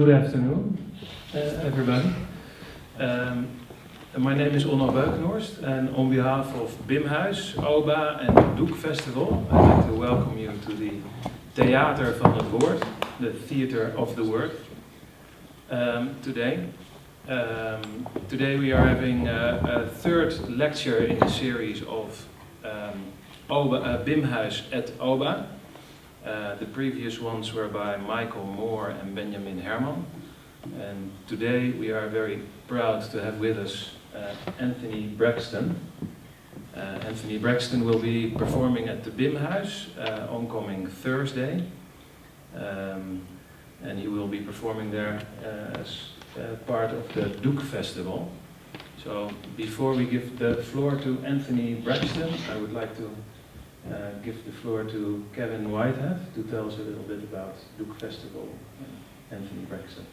Good afternoon, everybody. My name is Onno Beukenhorst, and on behalf of Bimhuis, OBA and the Doek Festival, I'd like to welcome you to the Theater van het Woord, the Theater of the Word, today. Today we are having a third lecture in the series of Bimhuis at OBA. The previous ones were by Michael Moore and Benjamin Herman. And today we are very proud to have with us Anthony Braxton. Anthony Braxton will be performing at the Bimhuis oncoming Thursday. And he will be performing there as part of the Doek Festival. So before we give the floor to Anthony Braxton, I would like to give the floor to Kevin Whitehead to tell us a little bit about Doek Festival and Anthony Braxton.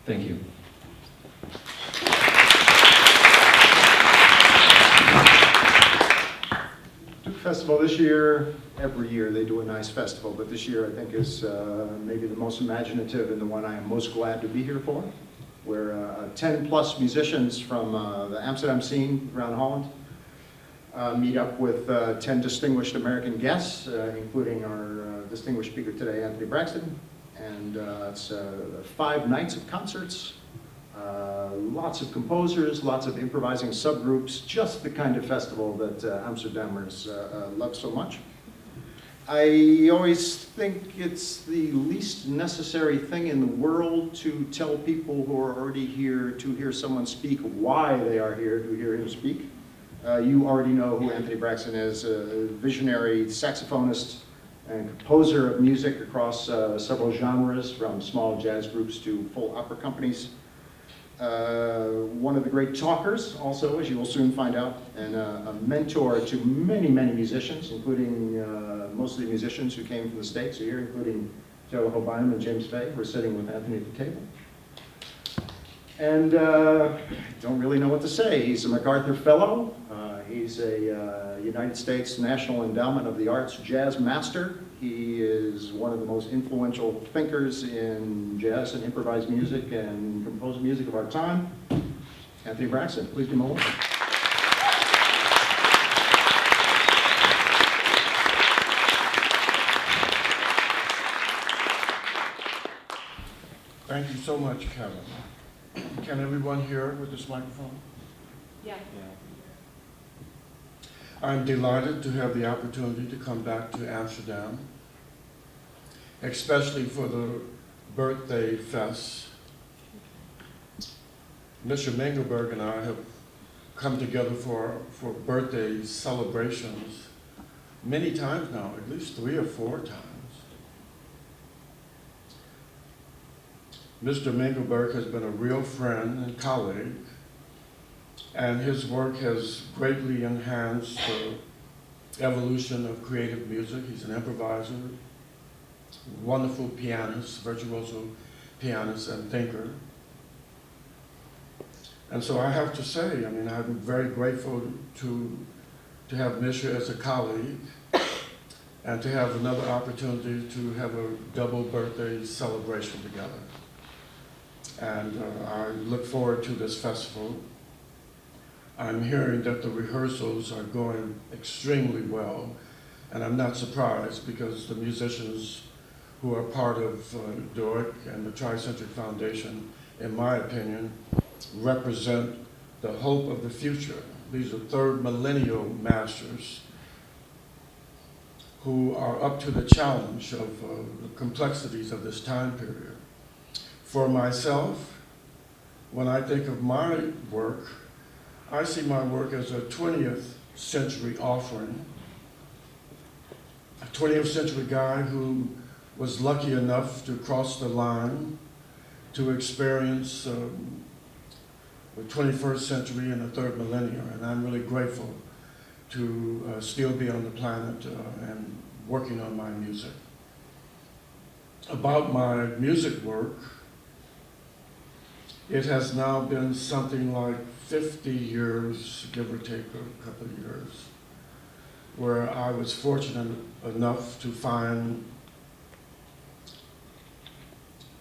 Thank you. Doek Festival this year, every year they do a nice festival, but this year I think is maybe the most imaginative and the one I am most glad to be here for. Where 10 plus musicians from the Amsterdam scene around Holland meet up with 10 distinguished American guests, including our distinguished speaker today, Anthony Braxton. And it's 5 nights of concerts, lots of composers, lots of improvising subgroups, just the kind of festival that Amsterdammers love so much. I always think it's the least necessary thing in the world to tell people who are already here to hear someone speak why they are here to hear him speak. You already know who Anthony Braxton is, a visionary saxophonist and composer of music across several genres, from small jazz groups to full opera companies. One of the great talkers, also, as you will soon find out, and a mentor to many, many musicians, including mostly musicians who came from the States here, including Joe Hobynum and James Fay, who are sitting with Anthony at the table. And I don't really know what to say. He's a MacArthur Fellow. He's a United States National Endowment of the Arts Jazz Master. He is one of the most influential thinkers in jazz and improvised music and composed music of our time. Anthony Braxton, please give him a welcome. Thank you so much, Kevin. Can everyone hear with this microphone? Yeah. I'm delighted to have the opportunity to come back to Amsterdam, especially for the birthday fest. Mr. Mengelberg and I have come together for birthday celebrations many times now, at least 3 or 4 times. Mr. Mengelberg has been a real friend and colleague, and his work has greatly enhanced the evolution of creative music. He's an improviser, wonderful pianist, virtuoso pianist and thinker. And so I have to say, I mean, I'm very grateful to have Misha as a colleague and to have another opportunity to have a double birthday celebration together. And I look forward to this festival. I'm hearing that the rehearsals are going extremely well, and I'm not surprised because the musicians who are part of Doek and the Tri-Centric Foundation, in my opinion, represent the hope of the future. These are third millennial masters who are up to the challenge of the complexities of this time period. For myself, when I think of my work, I see my work as a 20th century offering. A 20th century guy who was lucky enough to cross the line to experience the 21st century and the third millennium. And I'm really grateful to still be on the planet and working on my music. About my music work, it has now been something like 50 years, give or take a couple of years, where I was fortunate enough to find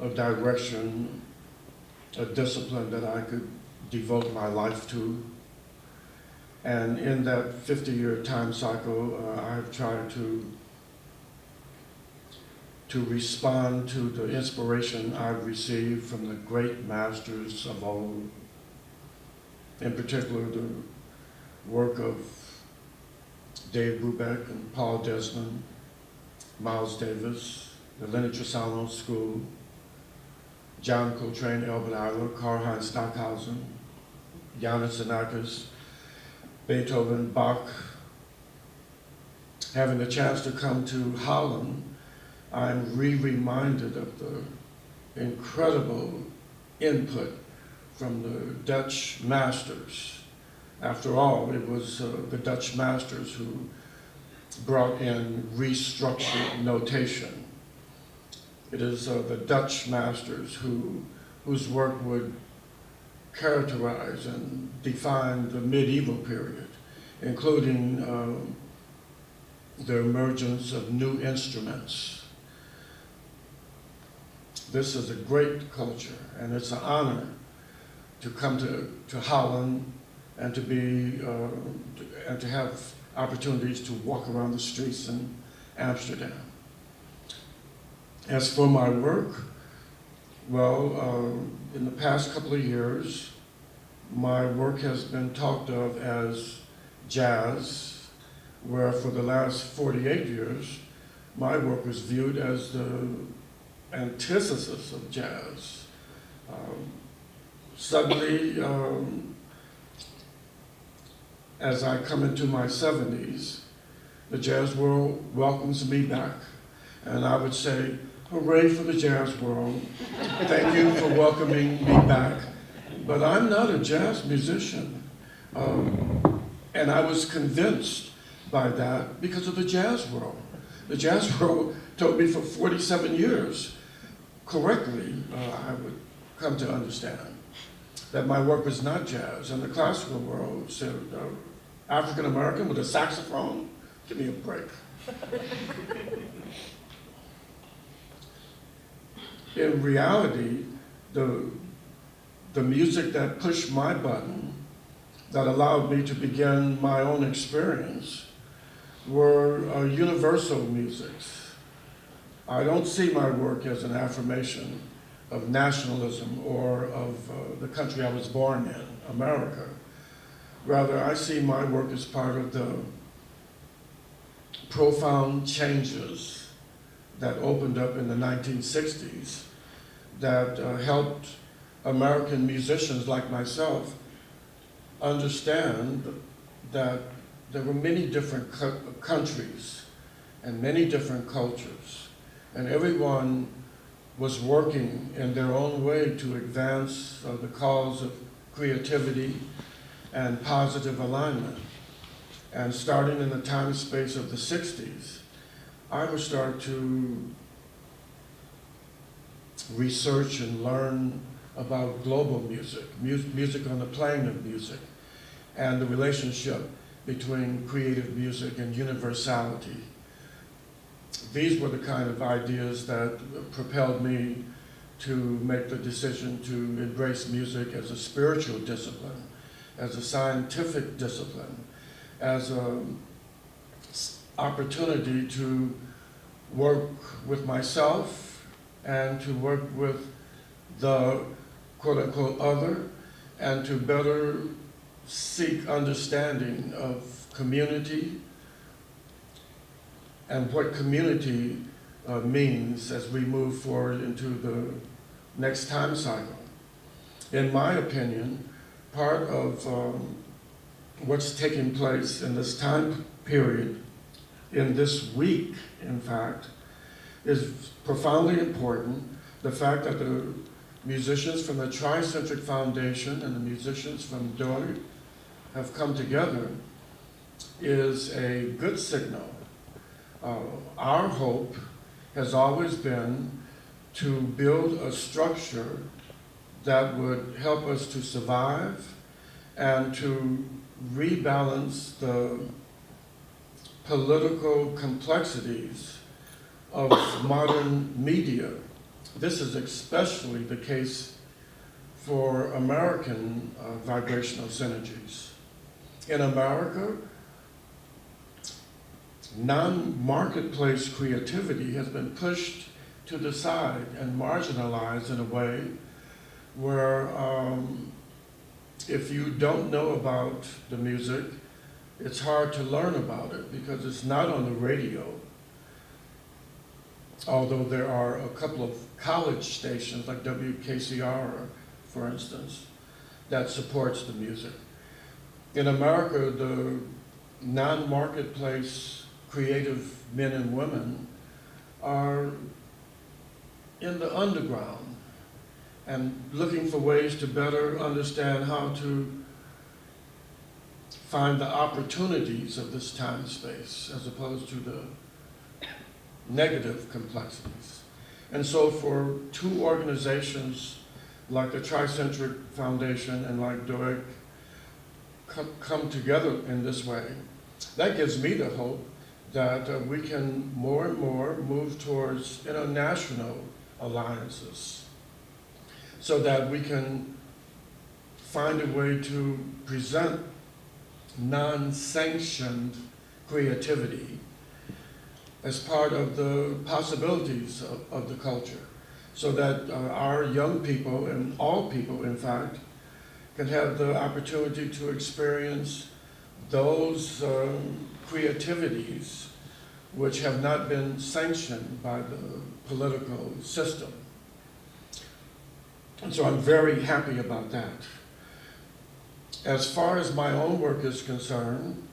a direction a discipline that I could devote my life to. And in that 50-year time cycle, I've tried to respond to the inspiration I've received from the great masters of old, in particular the work of Dave Brubeck and Paul Desmond, Miles Davis, the Leonard Tristano School, John Coltrane, Albert Ayler, Karl-Heinz Stockhausen, Janis Xenakis, Beethoven, Bach. Having the chance to come to Holland, I'm reminded of the incredible input from the Dutch masters. After all, it was the Dutch masters who brought in restructured notation. It is the Dutch masters whose work would characterize and define the medieval period, including the emergence of new instruments. This is a great culture, and it's an honor to come to Holland and to be and to have opportunities to walk around the streets in Amsterdam. As for my work, well, in the past couple of years, my work has been talked of as jazz, where for the last 48 years, my work was viewed as the antithesis of jazz. Suddenly, as I come into my 70s, the jazz world welcomes me back. And I would say, hooray for the jazz world. Thank you for welcoming me back. But I'm not a jazz musician. And I was convinced by that because of the jazz world. The jazz world told me for 47 years, correctly, I would come to understand that my work was not jazz. And the classical world said, African American with a saxophone? Give me a break. In reality, the music that pushed my button, that allowed me to begin my own experience, were universal musics. I don't see my work as an affirmation of nationalism or of the country I was born in, America. Rather, I see my work as part of the profound changes that opened up in the 1960s that helped American musicians like myself understand that there were many different countries and many different cultures, and everyone was working in their own way to advance the cause of creativity and positive alignment. And starting in the time space of the 60s, I would start to research and learn about global music, music on the plane of music, and the relationship between creative music and universality. These were the kind of ideas that propelled me to make the decision to embrace music as a spiritual discipline, as a scientific discipline, as an opportunity to work with myself and to work with the quote-unquote other, and to better seek understanding of community and what community means as we move forward into the next time cycle. In my opinion, part of what's taking place in this time period, in this week, in fact, is profoundly important. The fact that the musicians from the Tri-Centric Foundation and the musicians from Doek have come together is a good signal. Our hope has always been to build a structure that would help us to survive and to rebalance the political complexities of modern media. This is especially the case for American vibrational synergies. In America, non-marketplace creativity has been pushed to the side and marginalized in a way where if you don't know about the music, it's hard to learn about it because it's not on the radio. Although there are a couple of college stations like WKCR, for instance, that supports the music. In America, the non-marketplace creative men and women are in the underground and looking for ways to better understand how to find the opportunities of this time space as opposed to the negative complexities. And so for two organizations like the Tri-Centric Foundation and like Doek come together in this way, that gives me the hope that we can more and more move towards international alliances so that we can find a way to present non-sanctioned creativity as part of the possibilities of the culture, so that our young people, and all people in fact, can have the opportunity to experience those creativities which have not been sanctioned by the political system. And so I'm very happy about that. As far as my own work is concerned,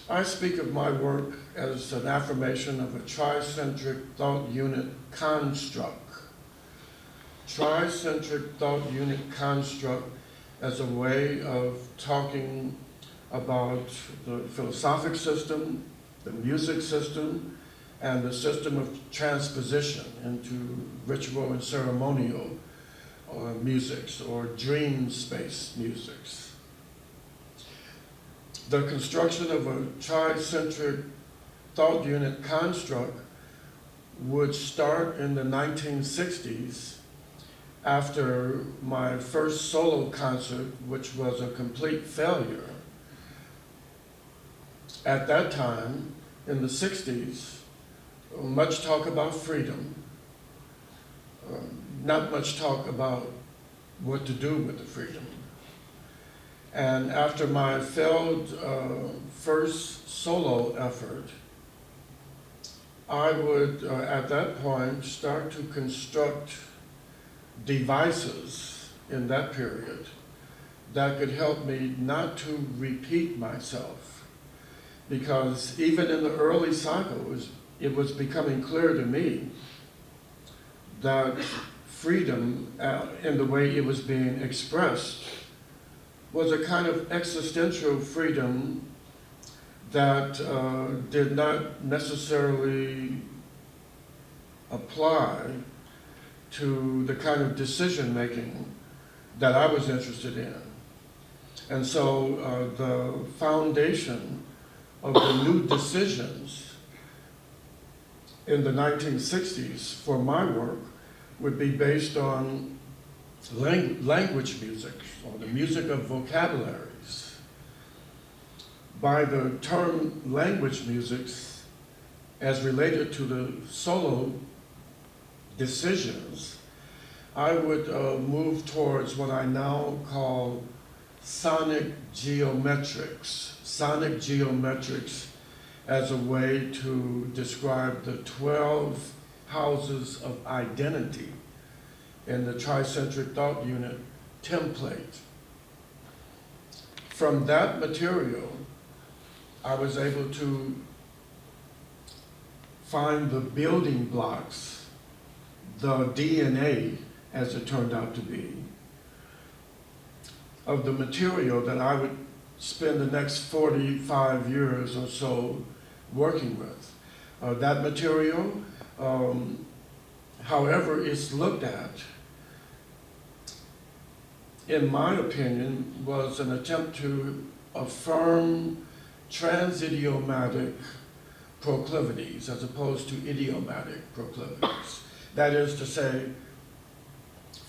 I speak of my work as an affirmation of a tri-centric thought unit construct. Tri-centric thought unit construct as a way of talking about the philosophic system, the music system, and the system of transposition into ritual and ceremonial musics or dream space musics. The construction of a tri-centric thought unit construct would start in the 1960s after my first solo concert, which was a complete failure. At that time, in the 60s, much talk about freedom, not much talk about what to do with the freedom. And after my failed first solo effort, I would, at that point, start to construct devices in that period that could help me not to repeat myself. Because even in the early cycles, it was becoming clear to me that freedom, in the way it was being expressed, was a kind of existential freedom that did not necessarily apply to the kind of decision-making that I was interested in. And so the foundation of the new decisions in the 1960s for my work would be based on language music, or the music of vocabularies. By the term language musics, as related to the solo decisions, I would move towards what I now call sonic geometrics. Sonic geometrics as a way to describe the 12 houses of identity in the Tri-Centric Thought Unit template. From that material, I was able to find the building blocks, the DNA, as it turned out to be, of the material that I would spend the next 45 years or so working with. That material, however it's looked at, in my opinion, was an attempt to affirm transidiomatic proclivities as opposed to idiomatic proclivities. That is to say,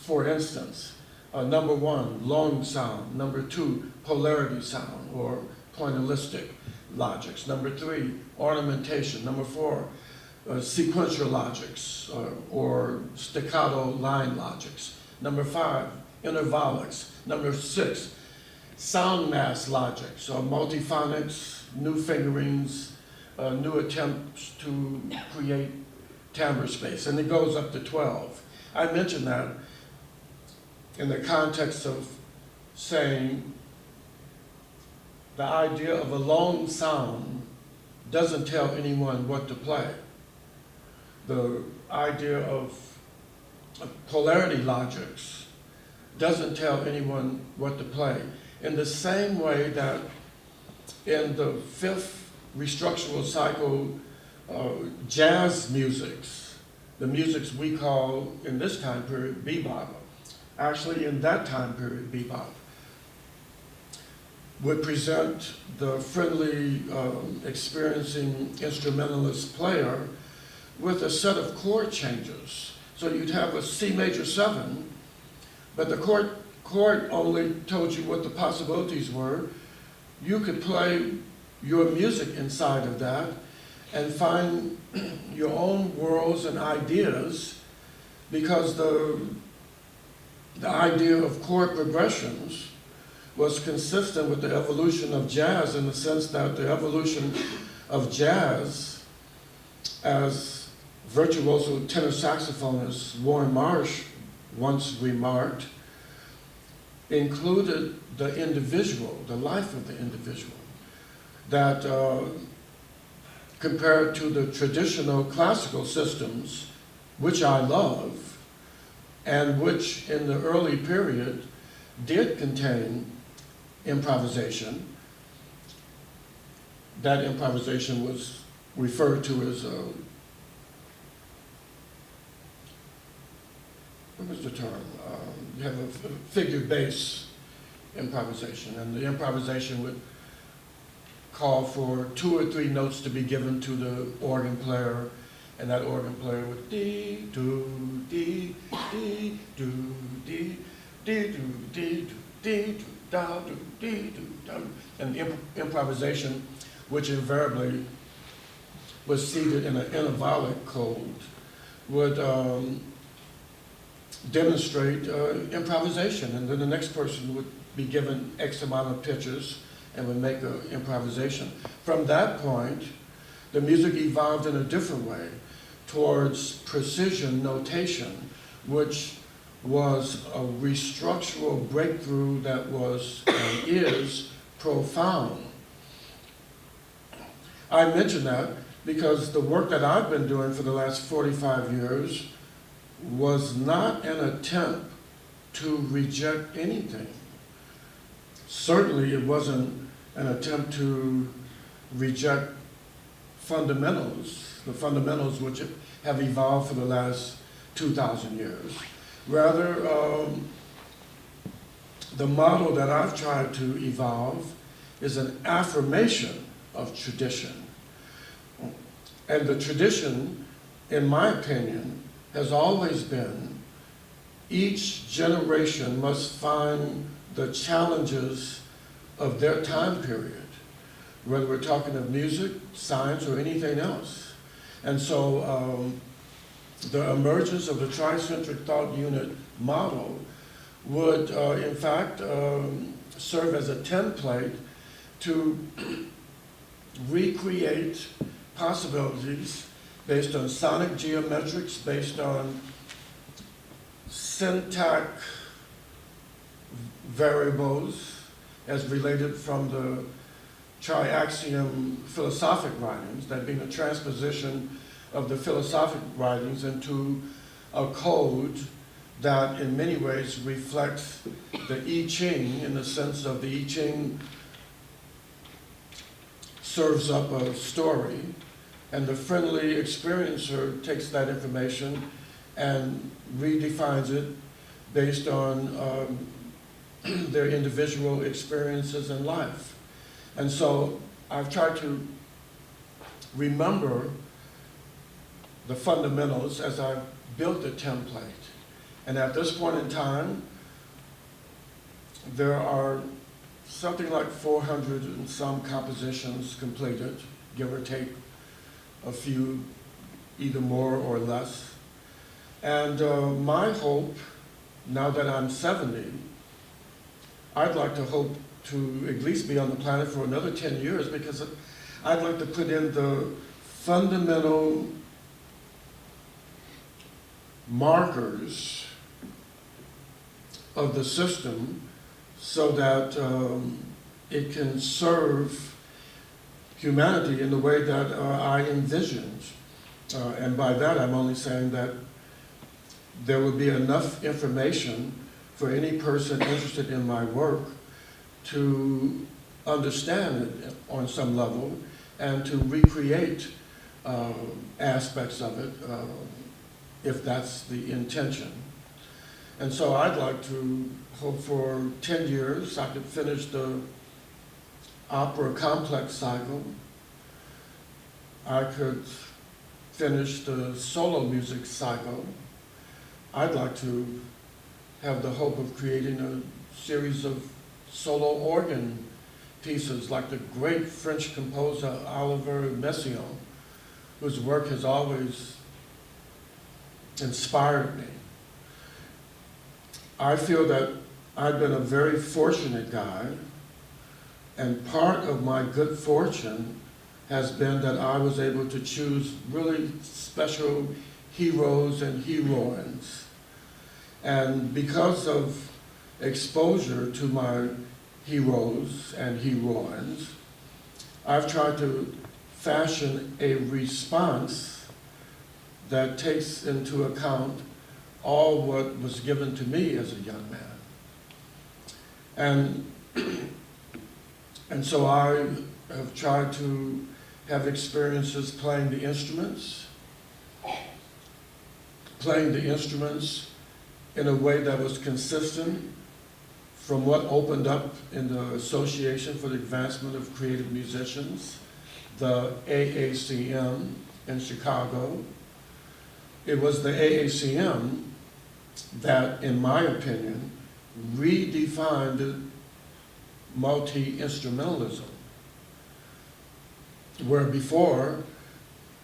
for instance, Number one, long sound. Number two, polarity sound or pointillistic logics. Number three, ornamentation. Number four, sequential logics or staccato line logics. Number five, intervallics. Number six, sound mass logics or multiphonics, new fingerings, new attempts to create timbre space, and it goes up to 12. I mention that in the context of saying the idea of a long sound doesn't tell anyone what to play. The idea of polarity logics doesn't tell anyone what to play. In the same way that in the fifth restructural cycle, jazz musics, the musics we call in this time period bebop, actually in that time period bebop, would present the friendly, experiencing instrumentalist player with a set of chord changes. So you'd have a C major 7, but the chord only told you what the possibilities were. You could play your music inside of that and find your own worlds and ideas, because the idea of chord progressions was consistent with the evolution of jazz, in the sense that the evolution of jazz, as virtuoso tenor saxophonist Warren Marsh once remarked, included the individual, the life of the individual, that compared to the traditional classical systems, which I love, and which in the early period did contain improvisation. That improvisation was referred to as, what was the term? You have a figure-based improvisation, and the improvisation would call for 2 or 3 notes to be given to the organ player, and that organ player would dee do dee dee do dee dee do dee do dee do da do dee do da, and improvisation, which invariably was seated in an intervallic code, would demonstrate improvisation, and then the next person would be given X amount of pitches and would make an improvisation. From that point, the music evolved in a different way towards precision notation, which was a restructural breakthrough that was and is profound. I mention that because the work that I've been doing for the last 45 years was not an attempt to reject anything. Certainly it wasn't an attempt to reject fundamentals, the fundamentals which have evolved for the last 2,000 years. Rather, the model that I've tried to evolve is an affirmation of tradition. And the tradition, in my opinion, has always been each generation must find the challenges of their time period, whether we're talking of music, science, or anything else. And so the emergence of the Tri-Centric thought unit model would, in fact, serve as a template to recreate possibilities based on sonic geometrics, based on syntax variables as related from the triaxiom philosophic writings, that being a transposition of the philosophic writings into a code that in many ways reflects the I Ching, in the sense of the I Ching serves up a story, and the friendly experiencer takes that information and redefines it based on their individual experiences in life. And so I've tried to remember the fundamentals as I've built the template. And at this point in time, there are something like 400 and some compositions completed, give or take a few, either more or less. And my hope, now that I'm 70, I'd like to hope to at least be on the planet for another 10 years, because I'd like to put in the fundamental markers of the system so that it can serve humanity in the way that I envisioned. And by that, I'm only saying that there would be enough information for any person interested in my work to understand it on some level and to recreate aspects of it if that's the intention. And so I'd like to hope for 10 years I could finish the opera complex cycle. I could finish the solo music cycle. I'd like to have the hope of creating a series of solo organ pieces like the great French composer Olivier Messiaen, whose work has always inspired me. I feel that I've been a very fortunate guy, and part of my good fortune has been that I was able to choose really special heroes and heroines. And because of exposure to my heroes and heroines, I've tried to fashion a response that takes into account all what was given to me as a young man. And so I have tried to have experiences playing the instruments in a way that was consistent from what opened up in the Association for the Advancement of Creative Musicians, the AACM in Chicago. It was the AACM that, in my opinion, redefined multi-instrumentalism. Where before,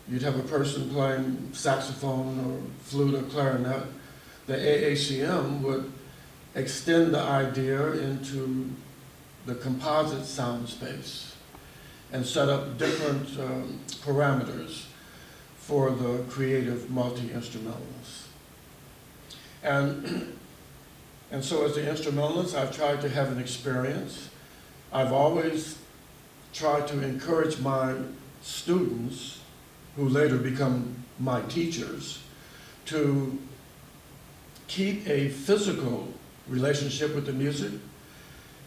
you'd have a person playing saxophone or flute or clarinet, the AACM would extend the idea into the composite sound space and set up different parameters for the creative multi-instrumentalists. And so as the instrumentalist, I've tried to have an experience. I've always tried to encourage my students, who later become my teachers, to keep a physical relationship with the music,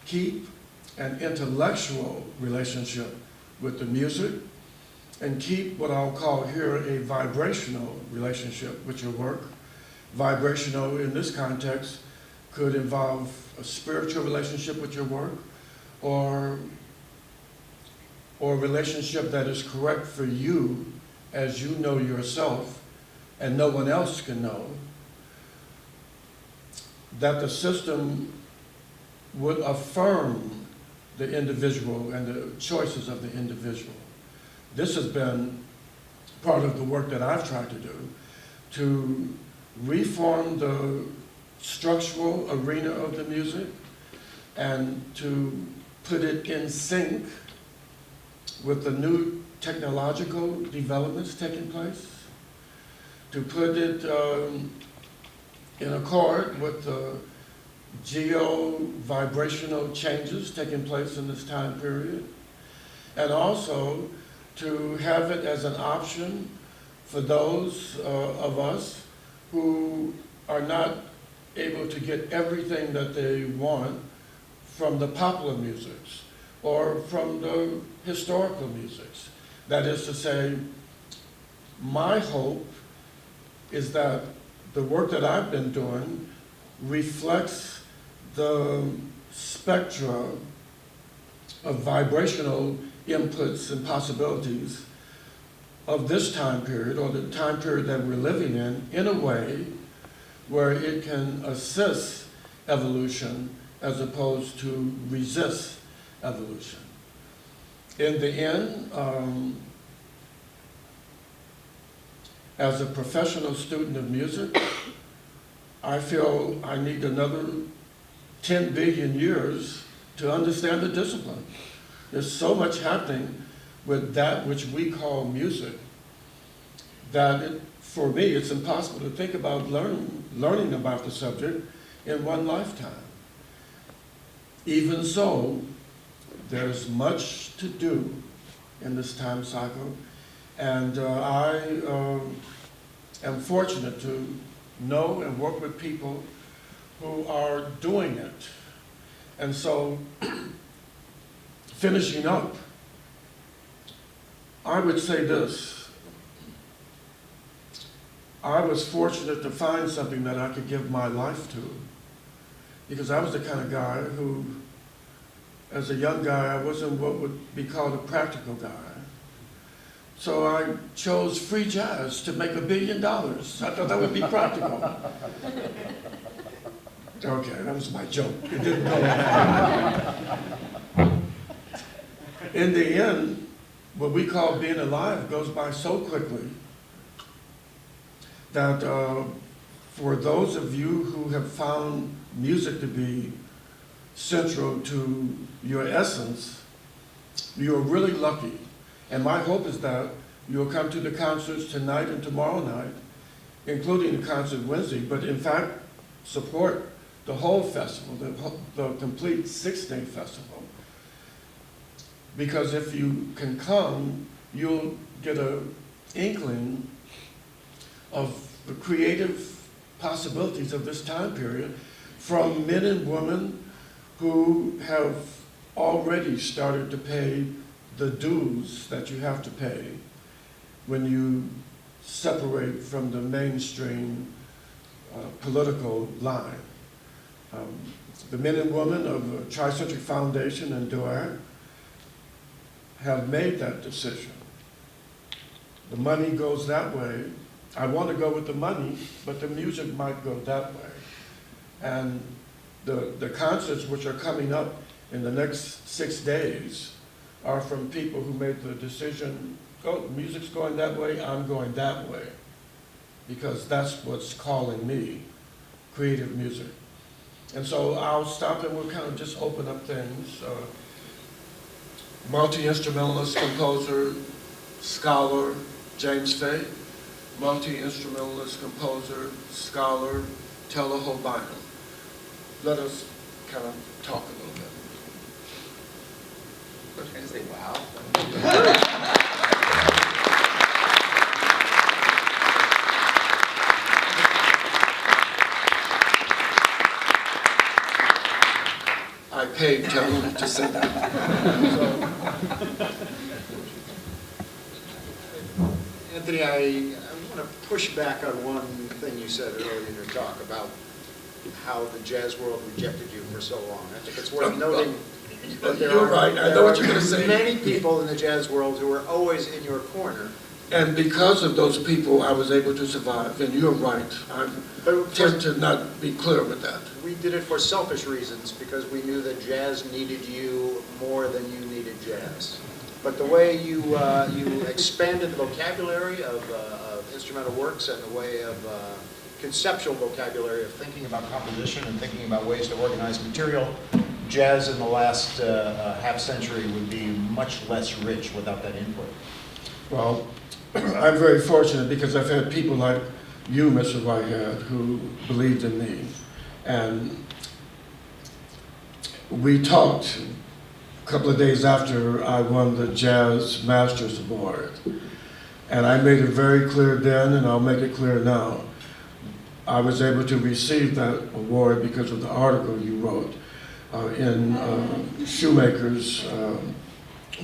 keep an intellectual relationship with the music, and keep what I'll call here a vibrational relationship with your work. Vibrational in this context could involve a spiritual relationship with your work, or a relationship that is correct for you as you know yourself and no one else can know, that the system would affirm the individual and the choices of the individual. This has been part of the work that I've tried to do, to reform the structural arena of the music and to put it in sync with the new technological developments taking place, to put it in accord with the geo-vibrational changes taking place in this time period, and also to have it as an option for those of us who are not able to get everything that they want from the popular musics or from the historical musics. That is to say, my hope is that the work that I've been doing reflects the spectra of vibrational inputs and possibilities of this time period, or the time period that we're living in a way where it can assist evolution as opposed to resist evolution. In the end, as a professional student of music, I feel I need another 10 billion years to understand the discipline. There's so much happening with that which we call music that for me it's impossible to think about learning about the subject in one lifetime. Even so, there's much to do in this time cycle, and I am fortunate to know and work with people who are doing it. And so, finishing up, I would say this. I was fortunate to find something that I could give my life to, because I was the kind of guy who, as a young guy, I wasn't what would be called a practical guy. So I chose free jazz to make $1 billion. I thought that would be practical. Okay, that was my joke. It didn't go that far. In the end, what we call being alive goes by so quickly that for those of you who have found music to be central to your essence, you're really lucky. And my hope is that you'll come to the concerts tonight and tomorrow night, including the concert Wednesday, but in fact, support the whole festival, the complete 6-day festival. Because if you can come, you'll get an inkling of the creative possibilities of this time period from men and women who have already started to pay the dues that you have to pay when you separate from the mainstream political line. The men and women of the Tri-Centric Foundation and Doek have made that decision. The money goes that way. I want to go with the money, but the music might go that way. And the concerts which are coming up in the next 6 days are from people who made the decision, oh, music's going that way, I'm going that way. Because that's what's calling me, creative music. And so I'll stop and we'll kind of just open up things. Multi-instrumentalist, composer, scholar, James Fay. Multi-instrumentalist, composer, scholar, Teleho Bynum. Let us kind of talk a little bit. I was going to say, wow. I paid Tony to say that. Anthony, I want to push back on one thing you said earlier in your talk about how the jazz world rejected you for so long. I think it's worth noting that You're right, I know what you're going to say. Many people in the jazz world who are always in your corner. And because of those people, I was able to survive. And you're right. I tend to not be clear with that. We did it for selfish reasons because we knew that jazz needed you more than you needed jazz. But the way you expanded the vocabulary of instrumental works and the way of conceptual vocabulary of thinking about composition and thinking about ways to organize material, jazz in the last half century would be much less rich without that input. Well, I'm very fortunate because I've had people like you, Mr. Whitehead, who believed in me. And we talked a couple of days after I won the Jazz Masters Award. And I made it very clear then, and I'll make it clear now. I was able to receive that award because of the article you wrote in Shoemaker's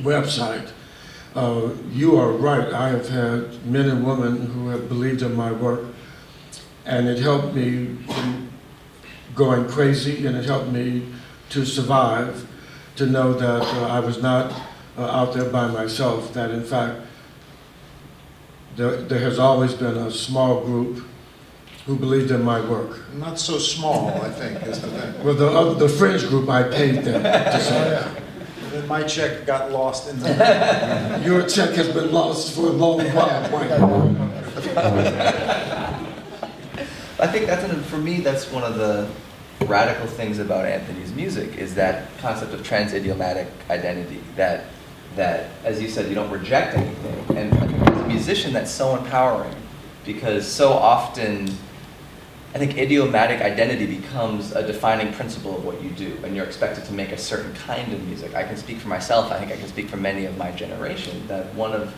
website. You are right. I have had men and women who have believed in my work, and it helped me from going crazy, and it helped me to survive, to know that I was not out there by myself, that in fact there has always been a small group who believed in my work. Not so small, I think, is the thing. Well, the fringe group, I paid them to say. Yeah. Then my check got lost in the... Your check has been lost for a long while, Mike. I think for me, that's one of the radical things about Anthony's music, is that concept of transidiomatic identity, that, as you said, you don't reject anything. And I think as a musician, that's so empowering, because so often, I think idiomatic identity becomes a defining principle of what you do, and you're expected to make a certain kind of music. I can speak for myself, I think I can speak for many of my generation, that one of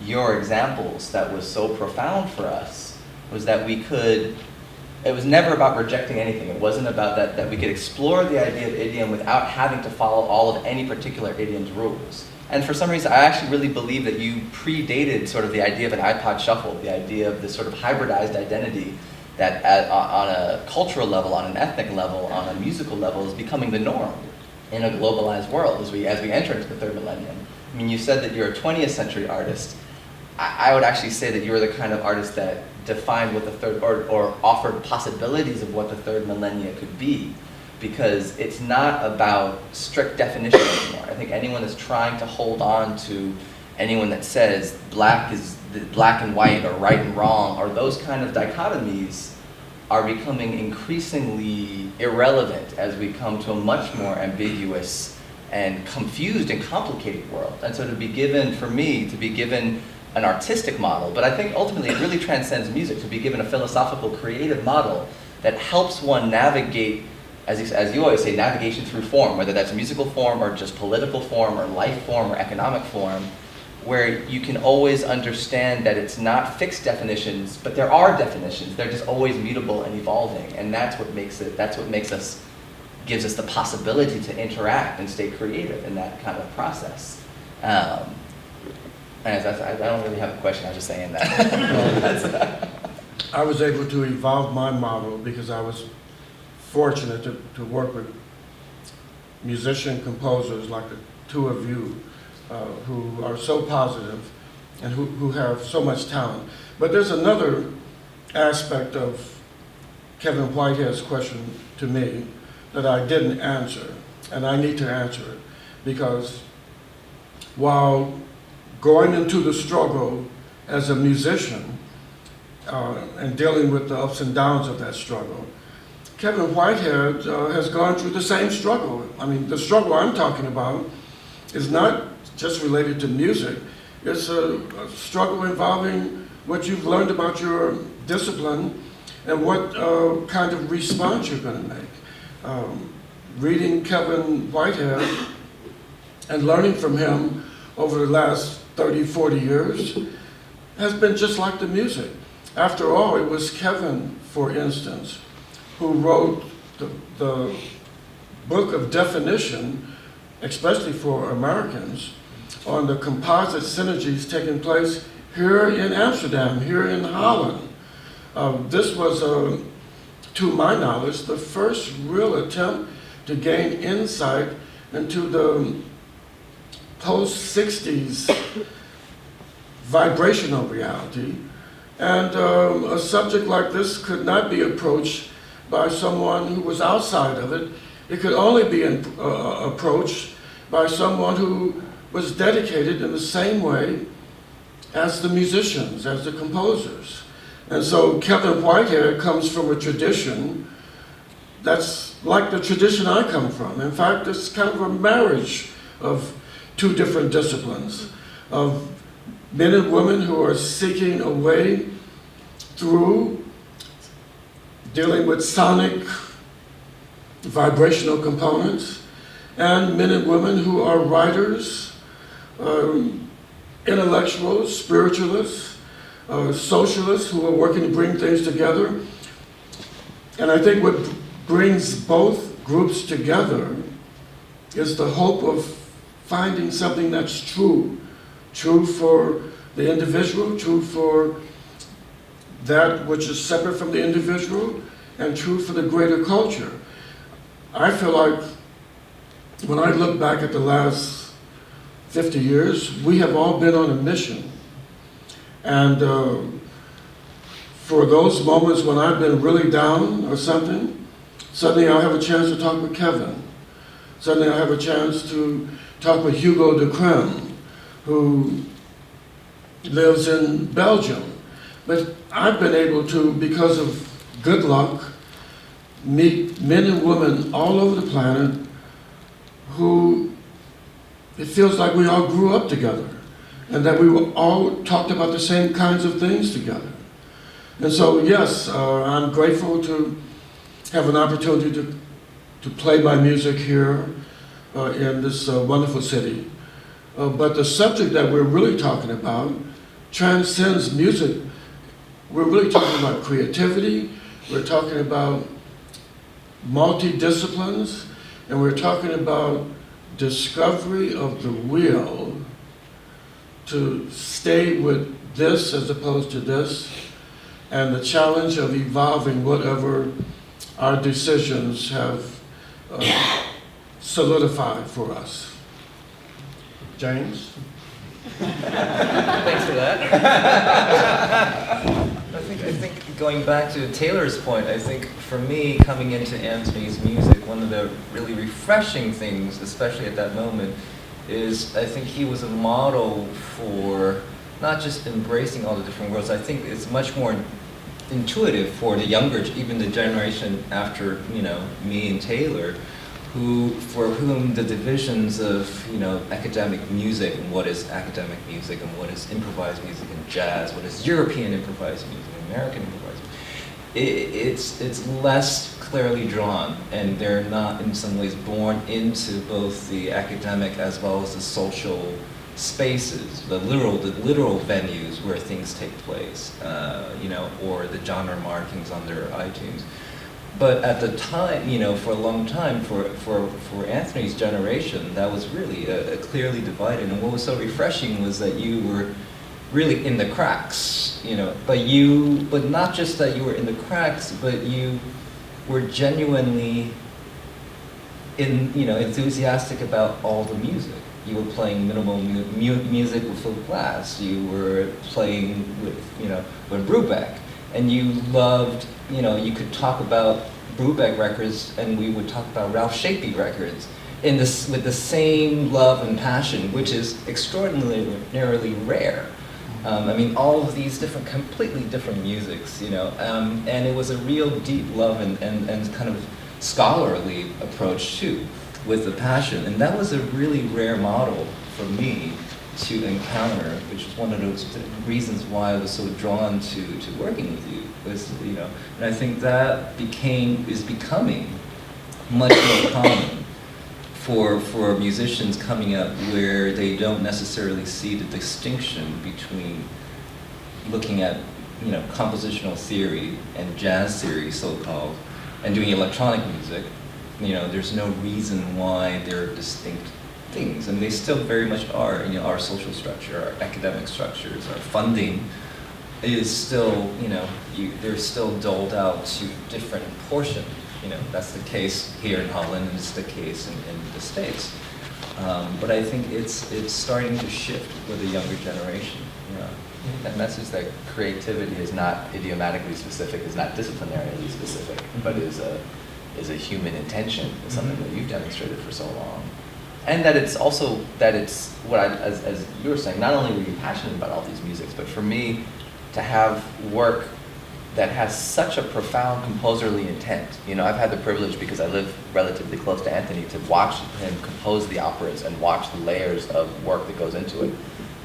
your examples that was so profound for us was that it was never about rejecting anything. It wasn't about that we could explore the idea of idiom without having to follow all of any particular idiom's rules. And for some reason, I actually really believe that you predated sort of the idea of an iPod shuffle, the idea of this sort of hybridized identity that on a cultural level, on an ethnic level, on a musical level is becoming the norm in a globalized world as we enter into the third millennium. I mean, you said that you're a 20th century artist. I would actually say that you were the kind of artist that defined what the third, or offered possibilities of what the third millennia could be, because it's not about strict definition anymore. I think anyone that's trying to hold on to anyone that says black and white or right and wrong, or those kind of dichotomies are becoming increasingly irrelevant as we come to a much more ambiguous and confused and complicated world. And so to be given an artistic model, but I think ultimately it really transcends music, to be given a philosophical, creative model that helps one navigate, as you always say, navigation through form, whether that's musical form or just political form or life form or economic form, where you can always understand that it's not fixed definitions, but there are definitions. They're just always mutable and evolving, and that's what gives us the possibility to interact and stay creative in that kind of process. And I don't really have a question, I was just saying that. I was able to evolve my model because I was fortunate to work with musician composers like the two of you, who are so positive and who have so much talent. But there's another aspect of Kevin Whitehead's question to me that I didn't answer, and I need to answer it, because while going into the struggle as a musician and dealing with the ups and downs of that struggle, Kevin Whitehead has gone through the same struggle. I mean, the struggle I'm talking about is not just related to music. It's a struggle involving what you've learned about your discipline and what kind of response you're going to make. Reading Kevin Whitehead and learning from him over the last 30, 40 years has been just like the music. After all, it was Kevin, for instance, who wrote the book of definition, especially for Americans, on the composite synergies taking place here in Amsterdam, here in Holland. This was, to my knowledge, the first real attempt to gain insight into the post-60s vibrational reality. And a subject like this could not be approached by someone who was outside of it. It could only be approached by someone who was dedicated in the same way as the musicians, as the composers. And so Kevin Whitehead comes from a tradition that's like the tradition I come from. In fact, it's kind of a marriage of two different disciplines, of men and women who are seeking a way through dealing with sonic vibrational components, and men and women who are writers, intellectuals, spiritualists, socialists who are working to bring things together. And I think what brings both groups together is the hope of finding something that's true. True for the individual, true for that which is separate from the individual, and true for the greater culture. I feel like when I look back at the last 50 years, we have all been on a mission. And for those moments when I've been really down or something, suddenly I'll have a chance to talk with Kevin. Suddenly I'll have a chance to talk with Hugo de Crème, who lives in Belgium. But I've been able to, because of good luck, meet men and women all over the planet who it feels like we all grew up together and that we were all talked about the same kinds of things together. And so, yes, I'm grateful to have an opportunity to play my music here in this wonderful city. But the subject that we're really talking about transcends music. We're really talking about creativity, we're talking about multidisciplines, and we're talking about discovery of the will to stay with this as opposed to this, and the challenge of evolving whatever our decisions have solidified for us. James? Thanks for that. I think going back to Taylor's point, I think for me, coming into Anthony's music, one of the really refreshing things, especially at that moment, is I think he was a model for not just embracing all the different worlds. I think it's much more intuitive for the younger, even the generation after, you know, me and Taylor, for whom the divisions of, you know, academic music and what is academic music and what is improvised music and jazz, what is European improvised music and American improvised music, it's less clearly drawn, and they're not in some ways born into both the academic as well as the social spaces, the literal venues where things take place, you know, or the genre markings on their iTunes. But at the time, you know, for a long time, for Anthony's generation, that was really a clearly divided. And what was so refreshing was that you were really in the cracks, you know, but not just that you were in the cracks, but you were genuinely enthusiastic about all the music. You were playing minimal music with Philip Glass. You were playing with, you know, with Brubeck. And you loved, you know, you could talk about Brubeck records and we would talk about Ralph Shapey records with the same love and passion, which is extraordinarily rare. I mean, all of these completely different musics, you know, and it was a real deep love and kind of scholarly approach too, with the passion. And that was a really rare model for me to encounter, which was one of those reasons why I was so drawn to working with you. Was, you know, and I think that is becoming much more common for musicians coming up, where they don't necessarily see the distinction between looking at, you know, compositional theory and jazz theory, so-called, and doing electronic music. You know, there's no reason why they're distinct things, and they still very much are. You know, our social structure, our academic structures, our funding is still, you know, they're still doled out to different portions. You know, that's the case here in Holland, and it's the case in the States. But I think it's starting to shift with the younger generation. You know, that message that creativity is not idiomatically specific, is not disciplinarily specific, but is a human intention. Is something that you've demonstrated for so long. And that it's also, as you were saying, not only were you passionate about all these musics, but for me, to have work that has such a profound composerly intent. You know, I've had the privilege, because I live relatively close to Anthony, to watch him compose the operas and watch the layers of work that goes into it.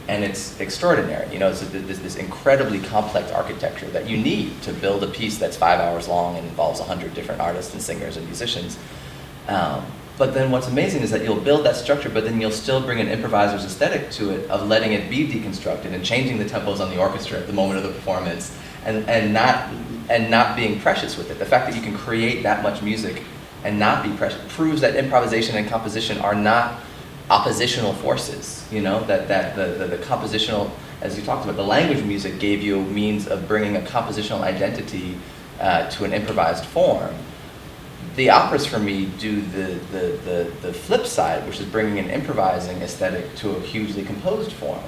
And it's extraordinary. You know, it's this incredibly complex architecture that you need to build a piece that's 5 hours long and involves 100 different artists and singers and musicians. But then what's amazing is that you'll build that structure, but then you'll still bring an improviser's aesthetic to it, of letting it be deconstructed and changing the tempos on the orchestra at the moment of the performance, and not being precious with it. The fact that you can create that much music and not be precious proves that improvisation and composition are not oppositional forces. You know, that the compositional, as you talked about, the language music gave you a means of bringing a compositional identity to an improvised form. The operas for me do the flip side, which is bringing an improvising aesthetic to a hugely composed form.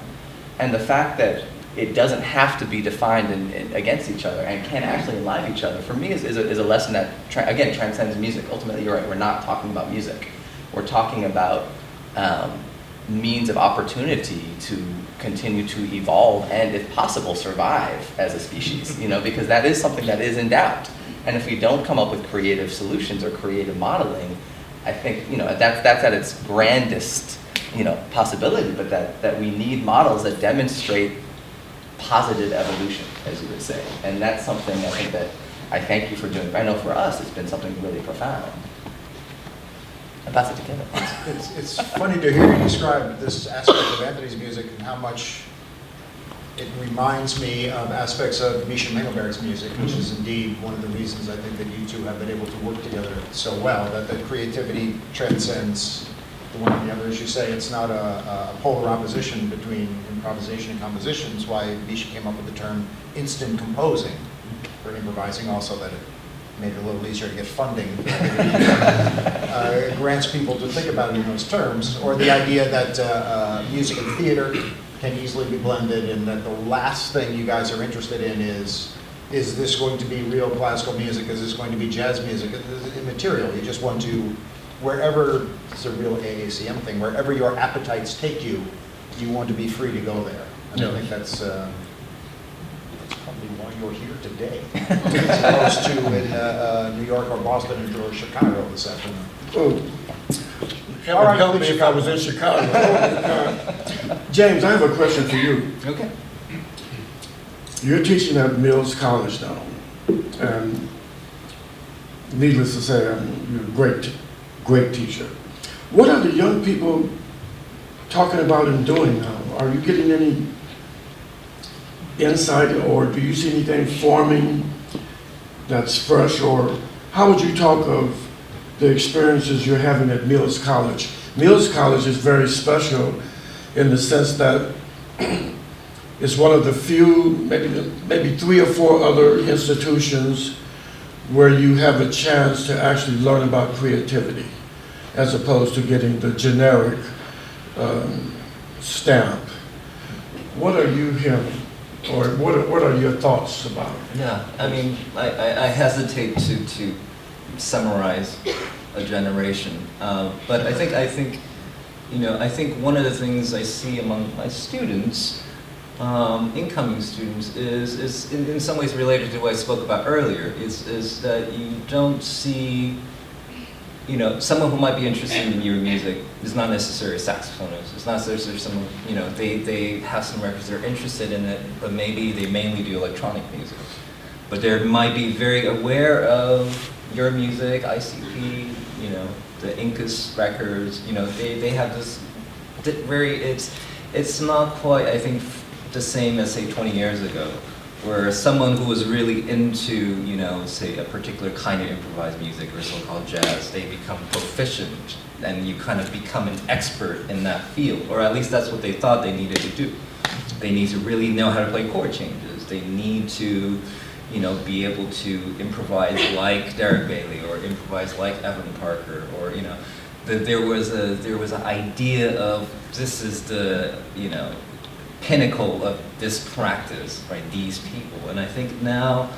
And the fact that it doesn't have to be defined against each other and can actually enliven each other. For me, is a lesson that, again, transcends music. Ultimately, you're right, we're not talking about music. We're talking about means of opportunity to continue to evolve and, if possible, survive as a species, because that is something that is in doubt. And if we don't come up with creative solutions or creative modeling, I think, that's at its grandest, possibility, but that we need models that demonstrate positive evolution, as you would say. And that's something I think that I thank you for doing. I know for us, it's been something really profound. I pass it to Kevin. It's funny to hear you describe this aspect of Anthony's music and how much it reminds me of aspects of Misha Mengelberg's music, which is indeed one of the reasons I think that you two have been able to work together so well, that the creativity transcends the one and the other. As you say, it's not a polar opposition between improvisation and composition. That's why Misha came up with the term instant composing for improvising, also that it made it a little easier to get funding. Grants people to think about it in those terms, or the idea that music and theater can easily be blended, and that the last thing you guys are interested in is this going to be real classical music? Is this going to be jazz music? It's immaterial. You just want to, wherever, it's a real AACM thing, wherever your appetites take you, you want to be free to go there. And I think that's probably why you're here today, as opposed to in New York or Boston or Chicago this afternoon. Oh, it would help me if I was in Chicago. James, I have a question for you. Okay. You're teaching at Mills College now, and needless to say, you're a great teacher. What are the young people talking about and doing now? Are you getting any insight, or do you see anything forming that's fresh, or how would you talk of the experiences you're having at Mills College? Mills College is very special in the sense that it's one of the few, maybe 3 or 4 other institutions where you have a chance to actually learn about creativity, as opposed to getting the generic stamp. What are you hearing, or what are your thoughts about it? Yeah, I mean, I hesitate to summarize a generation, but I think one of the things I see among my students, incoming students, is in some ways related to what I spoke about earlier. Is that you don't see, someone who might be interested in your music is not necessarily a saxophonist. It's not necessarily someone, they have some records they're interested in it, but maybe they mainly do electronic music. But they might be very aware of your music, ICP, the Incas records. They have this very, it's not quite, I think, the same as, say, 20 years ago, where someone who was really into, say, a particular kind of improvised music or so-called jazz, they become proficient, and you kind of become an expert in that field, or at least that's what they thought they needed to do. They need to really know how to play chord changes. They need to, be able to improvise like Derek Bailey, or improvise like Evan Parker, or, there was an idea of this is the, pinnacle of this practice, right, these people. And I think now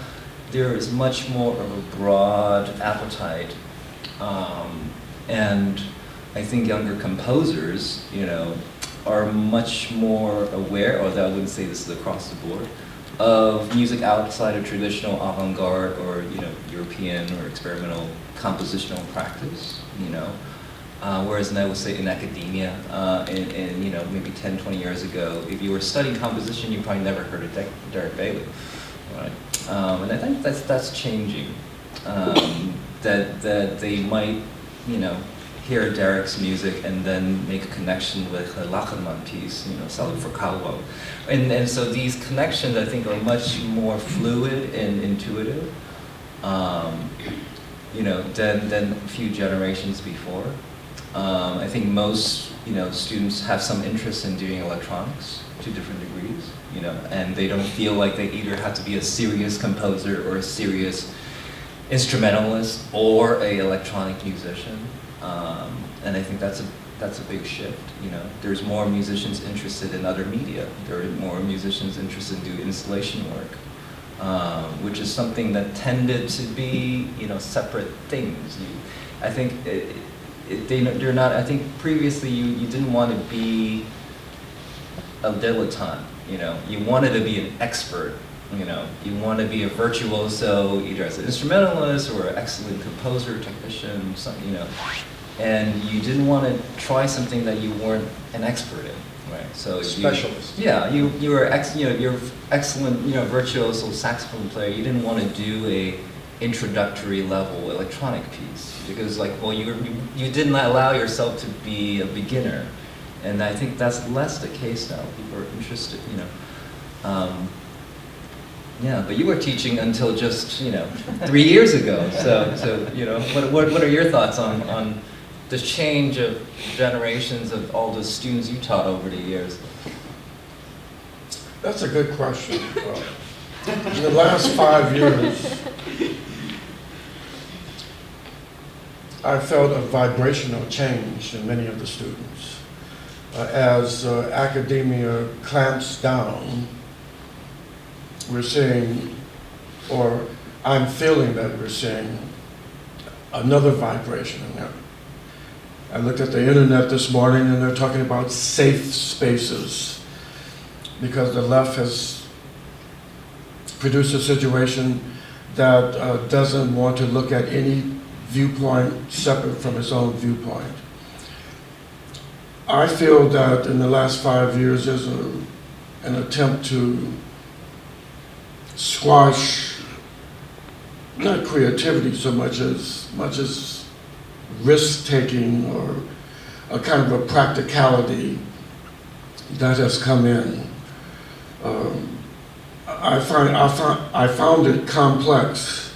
there is much more of a broad appetite, and I think younger composers, are much more aware, although I wouldn't say this is across the board, of music outside of traditional avant-garde or, European or experimental compositional practice, whereas I would say in academia, maybe 10, 20 years ago, if you were studying composition, you probably never heard of Derek Bailey, right? And I think that's changing. That they might, hear Derek's music and then make a connection with a Lachenmann piece, Salud for Calvo. And so these connections, I think, are much more fluid and intuitive, than a few generations before. I think most, students have some interest in doing electronics to different degrees, and they don't feel like they either have to be a serious composer or a serious instrumentalist or a electronic musician. And I think that's a that's a big shift. You know, there's more musicians interested in other media. There are more musicians interested in doing installation work, which is something that tended to be, you know, separate things. I think they're not. I think previously you didn't want to be a dilettante. You know, you wanted to be an expert. You know, you want to be a virtuoso, either as an instrumentalist or an excellent composer, technician, something, you know. And you didn't want to try something that you weren't an expert in, right? So Specialist. you were you're excellent, you know, virtuoso saxophone player. You didn't want to do a introductory level electronic piece because, like, well, you didn't allow yourself to be a beginner, and I think that's less the case now. People are interested, you know. Yeah, but you were teaching until just, you know, 3 years ago. So you know, what are your thoughts on the change of generations of all the students you taught over the years? That's a good question. In the last 5 years, I felt a vibrational change in many of the students. As academia clamps down, we're seeing, or I'm feeling that we're seeing another vibration in them. I looked at the internet this morning and they're talking about safe spaces because the left has produced a situation that doesn't want to look at any viewpoint separate from its own viewpoint. I feel that in the last 5 years there's an attempt to squash not creativity so much as risk-taking or a kind of a practicality that has come in. I found it complex.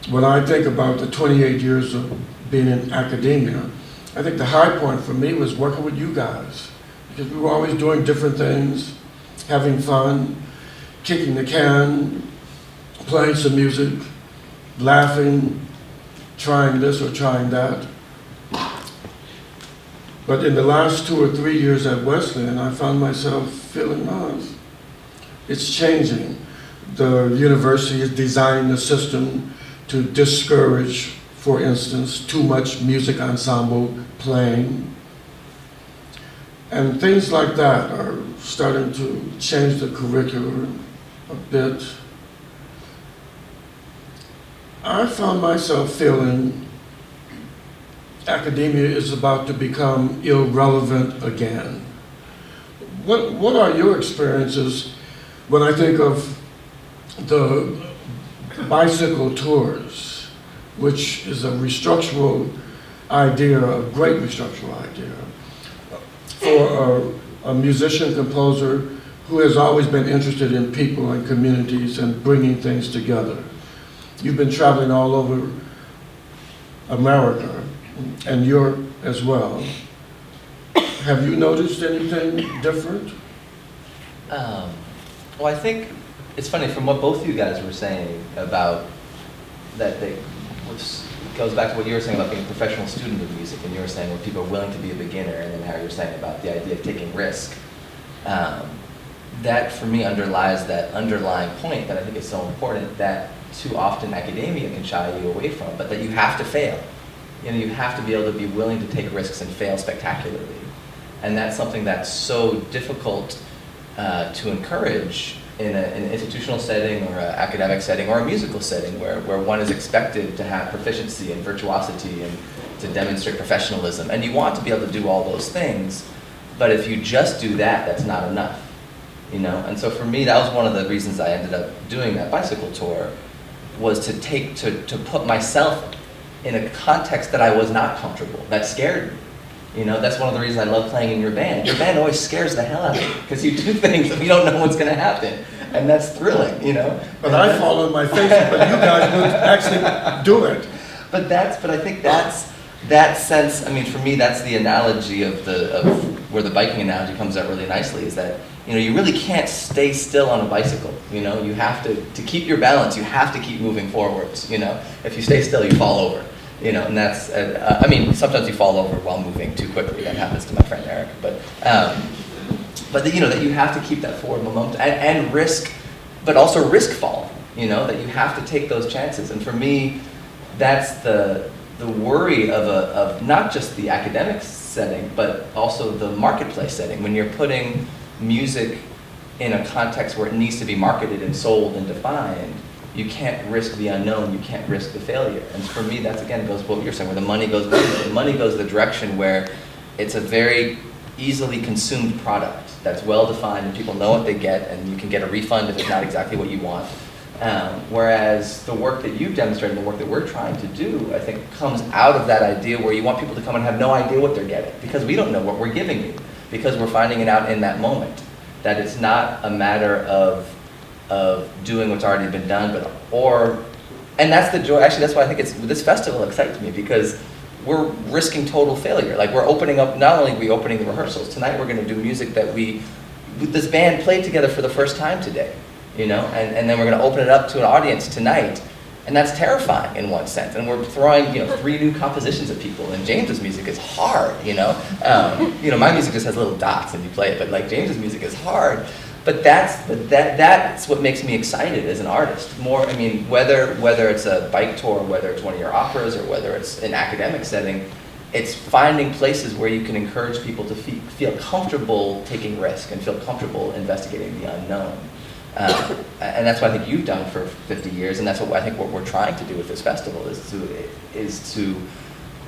When I think about the 28 years of being in academia, I think the high point for me was working with you guys because we were always doing different things, having fun, kicking the can, playing some music, laughing, trying this or trying that. But in the last 2 or 3 years at Wesleyan, I found myself feeling, it's changing. The university is designing a system to discourage, for instance, too much music ensemble playing. And things like that are starting to change the curriculum a bit. I found myself feeling academia is about to become irrelevant again. What are your experiences when I think of the bicycle tours, which is a restructural idea, a great restructural idea, for a musician, composer who has always been interested in people and communities and bringing things together? You've been traveling all over America and Europe as well. Have you noticed anything different? Well, I think it's funny from what both of you guys were saying about that which goes back to what you were saying about being a professional student of music, and you were saying when people are willing to be a beginner, and then how you're saying about the idea of taking risk. That for me underlies that underlying point that I think is so important that too often academia can shy you away from, but that you have to fail. You know, you have to be able to be willing to take risks and fail spectacularly. And that's something that's so difficult to encourage in an institutional setting or an academic setting or a musical setting where one is expected to have proficiency and virtuosity and to demonstrate professionalism. And you want to be able to do all those things, but if you just do that, that's not enough. You know, and so for me, that was one of the reasons I ended up doing that bicycle tour, was to put myself in a context that I was not comfortable, that scared me. You know, that's one of the reasons I love playing in your band. Your band always scares the hell out of me because you do things that you don't know what's going to happen, and that's thrilling. You know. But I fall on my face, but you guys would actually do it. But I think that's that sense. I mean, for me, that's the analogy of where the biking analogy comes out really nicely. Is that, you know, you really can't stay still on a bicycle. You know, you have to keep your balance. You have to keep moving forwards. You know, if you stay still, you fall over. And that's, I mean, sometimes you fall over while moving too quickly. That happens to my friend Eric. But that you have to keep that forward momentum and risk, but also risk fall. That you have to take those chances. And for me, that's the worry of not just the academic setting, but also the marketplace setting. When you're putting music in a context where it needs to be marketed and sold and defined, you can't risk the unknown, you can't risk the failure. And for me, that's again goes what you're saying, where the money goes the direction where it's a very easily consumed product that's well defined and people know what they get, and you can get a refund if it's not exactly what you want. Whereas the work that you've demonstrated, the work that we're trying to do, I think comes out of that idea where you want people to come and have no idea what they're getting, because we don't know what we're giving you, because we're finding it out in that moment. That it's not a matter of doing what's already been done, and that's the joy. Actually, that's why I think this festival excites me, because we're risking total failure. Like, we're opening up, not only are we opening the rehearsals, tonight we're going to do music that this band played together for the first time today, and then we're going to open it up to an audience tonight, and that's terrifying in one sense. And we're throwing, 3 new compositions at people, and James's music is hard, my music just has little dots and you play it, but like James's music is hard. But that's what makes me excited as an artist. More, I mean, whether it's a bike tour, whether it's one of your operas, or whether it's an academic setting, it's finding places where you can encourage people to feel comfortable taking risk and feel comfortable investigating the unknown. And that's what I think you've done for 50 years, and that's what I think what we're trying to do with this festival is to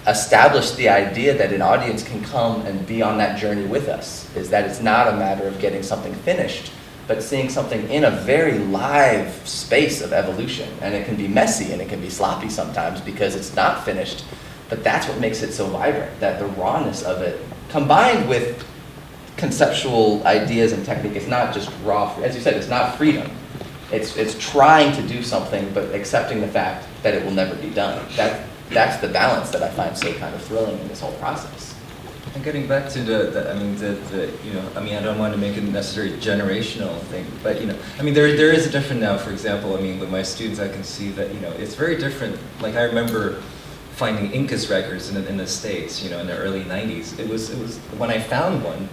establish the idea that an audience can come and be on that journey with us, is that it's not a matter of getting something finished, but seeing something in a very live space of evolution. And it can be messy and it can be sloppy sometimes because it's not finished, but that's what makes it so vibrant, that the rawness of it, combined with conceptual ideas and technique. It's not just raw, as you said, it's not freedom. It's trying to do something, but accepting the fact that it will never be done. That's the balance that I find so kind of thrilling in this whole process. And getting back to I don't want to make it a necessarily generational thing, but there is a different now. For example, with my students, I can see that it's very different. Like, I remember finding Incas records in the States, in the early '90s. It was when I found one,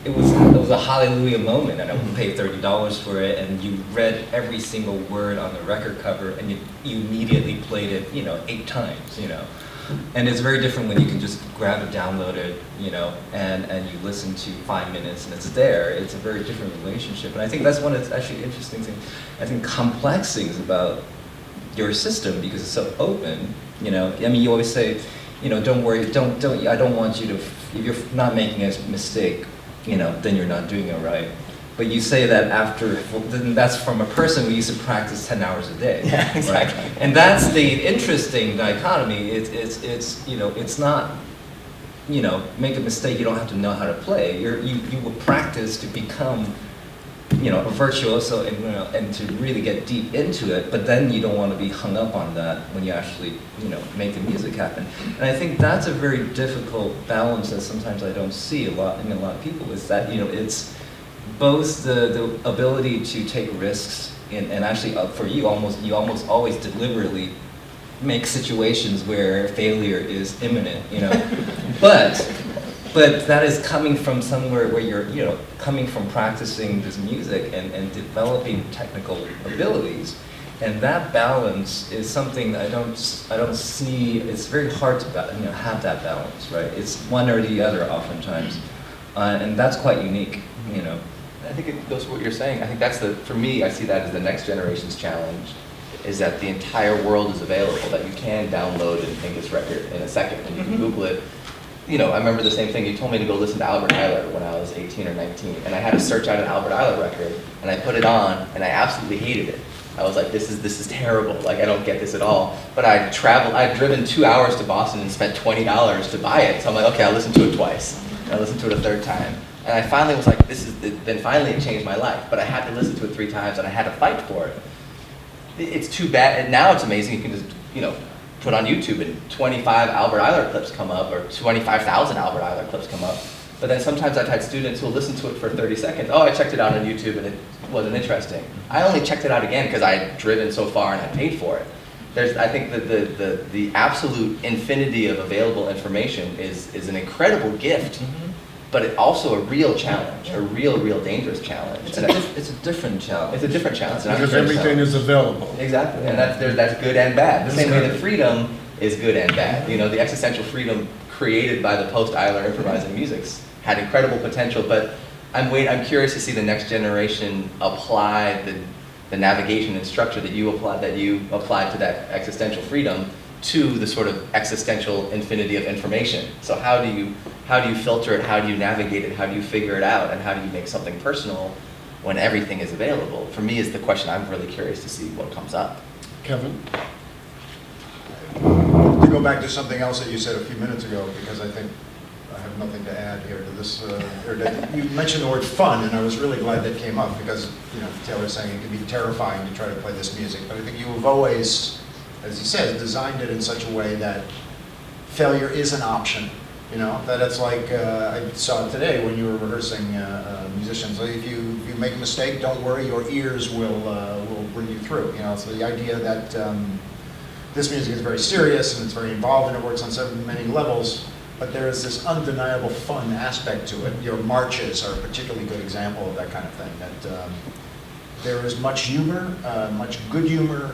it was a hallelujah moment, and I would pay $30 for it, and you read every single word on the record cover, and you immediately played it, 8 times, And it's very different when you can just grab it, download it, and you listen to 5 minutes and it's there. It's a very different relationship, and I think that's one of the actually interesting things, I think complex things about your system, because it's so open. You always say, don't worry, I don't want you to, if you're not making a mistake, then you're not doing it right. But you say that then that's from a person who used to practice 10 hours a day. Yeah, exactly. Right? And that's the interesting dichotomy. It's not, make a mistake, you don't have to know how to play. You will practice to become, a virtuoso and to really get deep into it, but then you don't want to be hung up on that when you actually, make the music happen. And I think that's a very difficult balance that sometimes I don't see in a lot of people, is that, it's both the ability to take risks and actually, for you almost always deliberately make situations where failure is imminent, But that is coming from somewhere where you're, coming from practicing this music and developing technical abilities, and that balance is something that I don't see. It's very hard to have that balance, right? It's one or the other oftentimes, and that's quite unique, I think it goes to what you're saying. I think for me, I see that as the next generation's challenge, is that the entire world is available, that you can download and make this record in a second, and you can Google it. I remember the same thing. You told me to go listen to Albert Ayler when I was 18 or 19, and I had to search out an Albert Ayler record, and I put it on, and I absolutely hated it. I was like, this is terrible. Like, I don't get this at all. But I'd driven 2 hours to Boston and spent $20 to buy it. So I'm like, okay, I'll listen to it twice. And I listened to it a third time. And I finally was like, then finally it changed my life. But I had to listen to it 3 times, and I had to fight for it. It's too bad. And now it's amazing. You can just, put on YouTube and 25 Albert Ayler clips come up, or 25,000 Albert Ayler clips come up. But then sometimes I've had students who will listen to it for 30 seconds. Oh, I checked it out on YouTube and it wasn't interesting. I only checked it out again because I had driven so far and I paid for it. I think that the absolute infinity of available information is an incredible gift, but it also a real challenge, a real dangerous challenge. It's a different challenge. It's a different challenge. Because everything is available. Exactly, and that's good and bad. The same way that freedom is good and bad. You know, the existential freedom created by the post-Eiler improvising musics had incredible potential, but I'm curious to see the next generation apply the navigation and structure that you applied to that existential freedom to the sort of existential infinity of information. So how do you filter it? How do you navigate it? How do you figure it out? And how do you make something personal when everything is available? For me, is the question I'm really curious to see what comes up. Kevin? To go back to something else that you said a few minutes ago, because I think I have nothing to add here to this. You mentioned the word fun, and I was really glad that came up because, Taylor's saying it can be terrifying to try to play this music, but I think you have always, as he says, designed it in such a way that failure is an option. That it's like, I saw it today when you were rehearsing musicians. Like if you make a mistake, don't worry, your ears will bring you through. So the idea that this music is very serious and it's very involved and it works on so many levels, but there is this undeniable fun aspect to it. Your marches are a particularly good example of that kind of thing. That there is much humor, much good humor,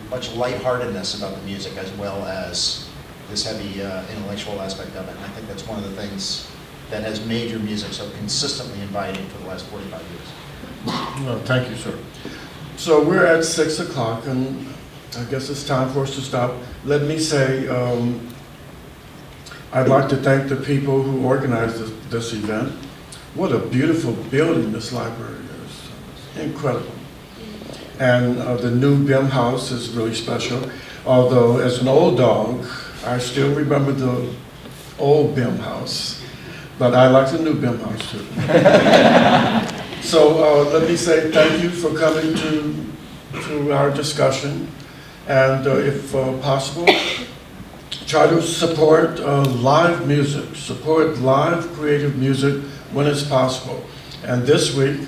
much lightheartedness about the music, as well as this heavy intellectual aspect of it. And I think that's one of the things that has made your music so consistently inviting for the last 45 years. No, thank you, sir. So we're at 6 o'clock, and I guess it's time for us to stop. Let me say, I'd like to thank the people who organized this event. What a beautiful building this library is. Incredible. And the new Bimhuis is really special. Although, as an old dog, I still remember the old Bimhuis. But I like the new Bimhuis too. So let me say thank you for coming to our discussion. And if possible, try to support live music, support live creative music when it's possible. And this week,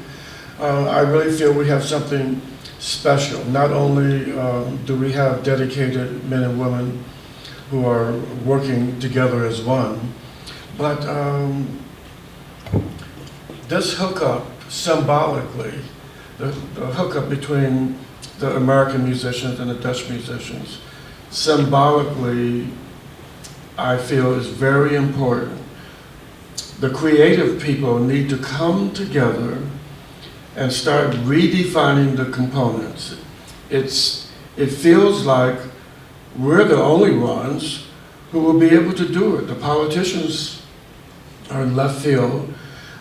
I really feel we have something special. Not only do we have dedicated men and women who are working together as one, but this hookup symbolically, the hookup between the American musicians and the Dutch musicians, symbolically, I feel is very important. The creative people need to come together and start redefining the components. It feels like we're the only ones who will be able to do it. The politicians are in left field.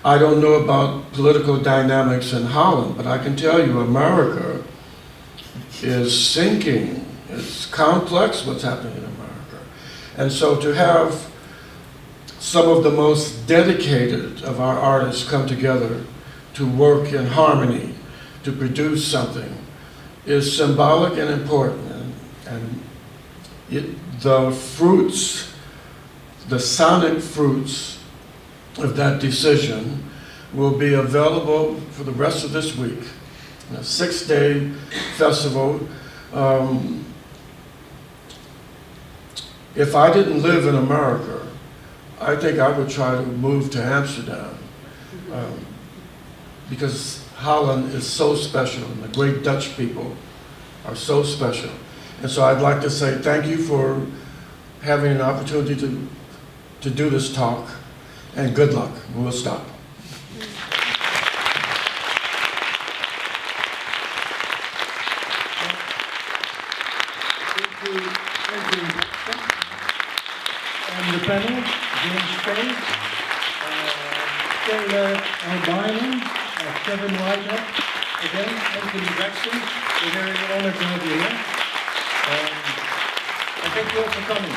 I don't know about political dynamics in Holland, but I can tell you America is sinking. It's complex what's happening in America. And so to have some of the most dedicated of our artists come together to work in harmony, to produce something, is symbolic and important. And the fruits, the sonic fruits of that decision will be available for the rest of this week. A 6-day festival. If I didn't live in America, I think I would try to move to Amsterdam because Holland is so special and the great Dutch people are so special. And so I'd like to say thank you for having an opportunity to do this talk, and good luck. We'll stop. And the panel, James Spade, Taylor Albinen, Kevin Whitehead, again, Anthony Braxton. We're very honored to have you here. I thank you all for coming.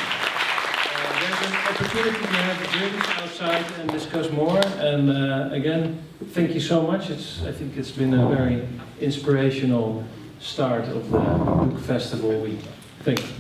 There's an opportunity to have drinks outside and discuss more. And again, thank you so much. I think it's been a very inspirational start of the Doek Festival week. Thank you.